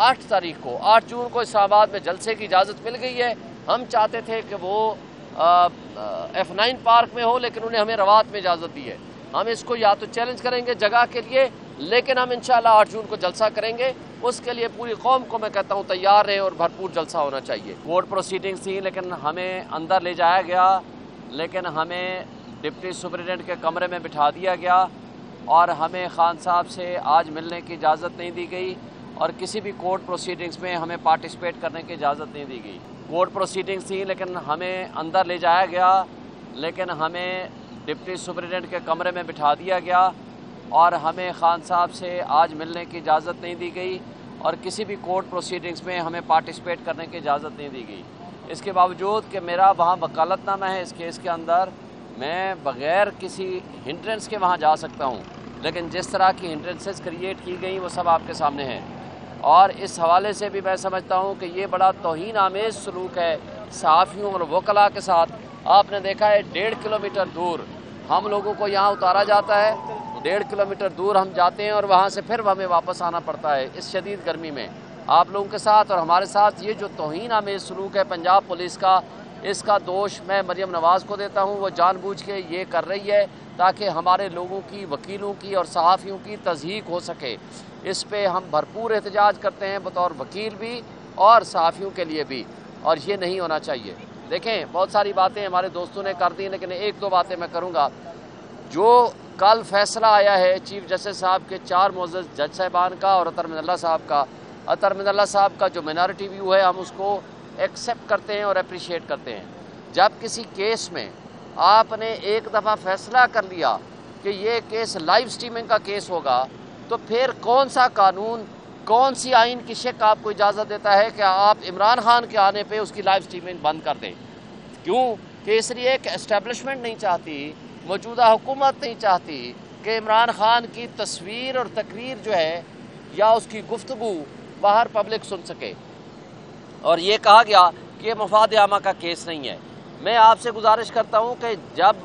8 तारीख को 8 जून को इस्लामाबाद में जलसे की इजाज़त मिल गई है। हम चाहते थे कि वो F9 पार्क में हो, लेकिन उन्हें हमें रवात में इजाज़त दी है। हम इसको या तो चैलेंज करेंगे जगह के लिए, लेकिन हम इंशाअल्लाह 8 जून को जलसा करेंगे। उसके लिए पूरी कौम को मैं कहता हूँ तैयार रहे और भरपूर जलसा होना चाहिए। कोर्ट प्रोसीडिंग्स थी, लेकिन हमें अंदर ले जाया गया, लेकिन हमें डिप्टी सुपरिटेंडेंट के कमरे में बिठा दिया गया और हमें खान साहब से आज मिलने की इजाज़त नहीं दी गई और किसी भी कोर्ट प्रोसीडिंग्स में हमें पार्टिसिपेट करने की इजाज़त नहीं दी गई। कोर्ट प्रोसीडिंग्स थी, लेकिन हमें अंदर ले जाया गया, लेकिन हमें डिप्टी सुपरिटेंडेंट के कमरे में बिठा दिया गया और हमें खान साहब से आज मिलने की इजाज़त नहीं दी गई और किसी भी कोर्ट प्रोसीडिंग्स में हमें पार्टिसिपेट करने की इजाज़त नहीं दी गई। इसके बावजूद कि मेरा वहाँ वकालतनामा है इस केस के अंदर, मैं बग़ैर किसी हिंड्रेंस के वहाँ जा सकता हूँ, लेकिन जिस तरह की हिंड्रेंसेस क्रिएट की गई वो सब आपके सामने हैं। और इस हवाले से भी मैं समझता हूँ कि ये बड़ा तौहीन आमेज़ सलूक है सहाफ़ियों और वकला के साथ। आपने देखा है 1.5 किलोमीटर दूर हम लोगों को यहाँ उतारा जाता है, 1.5 किलोमीटर दूर हम जाते हैं और वहाँ से फिर हमें वापस आना पड़ता है इस शदीद गर्मी में। आप लोगों के साथ और हमारे साथ ये जो तौहीन आमेज़ सलूक है पंजाब पुलिस का, इसका दोष मैं मरियम नवाज़ को देता हूँ। वो जानबूझ के ये कर रही है ताकि हमारे लोगों की, वकीलों की और सहाफ़ियों की तज़हीक हो सके। इस पे हम भरपूर एहतजाज करते हैं बतौर वकील भी और सहाफ़ियों के लिए भी, और ये नहीं होना चाहिए। देखें, बहुत सारी बातें हमारे दोस्तों ने कर दी, लेकिन 1-2 बातें मैं करूँगा। जो कल फैसला आया है चीफ जस्टिस साहब के 4 मुअज़्ज़ज़ जज साहिबान का और अतर मिनल्ला साहब का, अतर मिनल्ला साहब का जो मिनॉरिटी व्यू है हम उसको एक्सेप्ट करते हैं और अप्रिशिएट करते हैं। जब किसी केस में आपने एक दफ़ा फैसला कर लिया कि ये केस लाइव स्ट्रीमिंग का केस होगा, तो फिर कौन सा कानून, कौन सी आइन की शिक आपको इजाज़त देता है कि आप इमरान खान के आने पे उसकी लाइव स्ट्रीमिंग बंद कर दें? क्यों? कि इसलिए कि एस्टेब्लिशमेंट नहीं चाहती, मौजूदा हुकूमत नहीं चाहती कि इमरान खान की तस्वीर और तकरीर जो है या उसकी गुफ्तगू बाहर पब्लिक सुन सके। और ये कहा गया कि मफाद आमा का केस नहीं है। मैं आपसे गुजारिश करता हूँ कि जब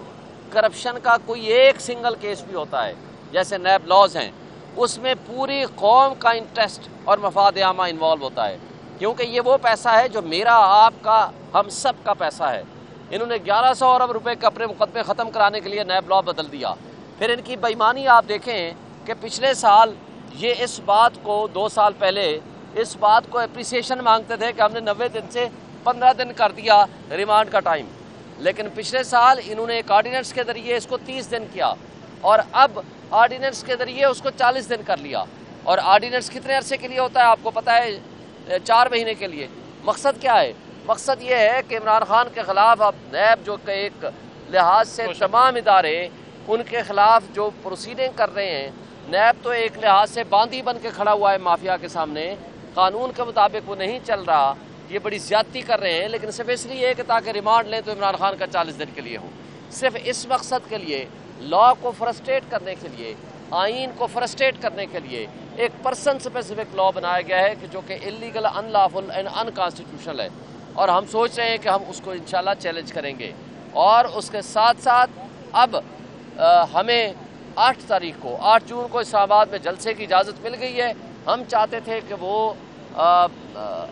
करप्शन का कोई एक सिंगल केस भी होता है, जैसे नैब लॉज हैं, उसमें पूरी कौम का इंटरेस्ट और मफाद आमा इन्वॉल्व होता है, क्योंकि ये वो पैसा है जो मेरा, आपका, हम सब का पैसा है। इन्होंने 1100 अरब रुपए के अपने मुकदमे ख़त्म कराने के लिए नैब लॉ बदल दिया। फिर इनकी बेईमानी आप देखें कि पिछले साल ये इस बात को 2 साल पहले इस बात को एप्रिसिएशन मांगते थे कि हमने 90 दिन से 15 दिन कर दिया रिमांड का टाइम, लेकिन पिछले साल इन्होंने एक ऑर्डिनेंस के ज़रिए इसको 30 दिन किया और अब ऑर्डिनेंस के ज़रिए उसको 40 दिन कर लिया। और ऑर्डिनेंस कितने अरसे के लिए होता है आपको पता है? 4 महीने के लिए। मकसद क्या है? मकसद ये है कि इमरान खान के ख़िलाफ़ अब नैब जो कि एक लिहाज से तमाम इदारे उनके ख़िलाफ़ जो प्रोसीडिंग कर रहे हैं, नैब तो एक लिहाज से बांदी बन के खड़ा हुआ है माफिया के सामने, कानून के मुताबिक वो नहीं चल रहा, ये बड़ी ज़्यादती कर रहे हैं, लेकिन सिर्फ इसलिए है कि ताकि रिमांड लें तो इमरान खान का 40 दिन के लिए हो। सिर्फ इस मकसद के लिए, लॉ को फ्रस्ट्रेट करने के लिए, आइन को फ्रस्ट्रेट करने के लिए एक पर्सन स्पेसिफिक लॉ बनाया गया है कि जो कि इलीगल, अनलॉफुल एंड अनकॉन्स्टिट्यूशनल है। और हम सोच रहे हैं कि हम उसको इंशाल्लाह चैलेंज करेंगे। और उसके साथ साथ अब हमें 8 तारीख को 8 जून को इस्लामाबाद में जलसे की इजाज़त मिल गई है। हम चाहते थे कि वो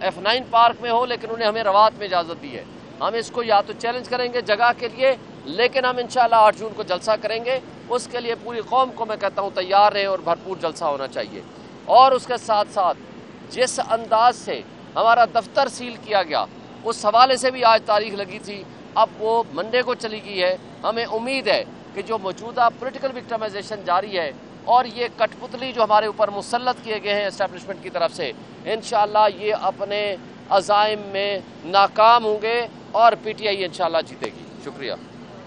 F9 पार्क में हो, लेकिन उन्हें हमें रवात में इजाज़त दी है। हम इसको या तो चैलेंज करेंगे जगह के लिए, लेकिन हम इंशाल्लाह 8 जून को जलसा करेंगे। उसके लिए पूरी कौम को मैं कहता हूँ तैयार रहे और भरपूर जलसा होना चाहिए। और उसके साथ साथ जिस अंदाज से हमारा दफ्तर सील किया गया, उस हवाले से भी आज तारीख लगी थी, अब वो मंडे को चली गई है। हमें उम्मीद है कि जो मौजूदा पॉलिटिकल विक्टिमाइजेशन जारी है और ये कठपुतली जो हमारे ऊपर मुसल्लत किए गए हैं एस्टेब्लिशमेंट की तरफ से, इंशाल्लाह ये अपने अज़ाइम में नाकाम होंगे और PTI इंशाल्लाह जीतेगी। शुक्रिया।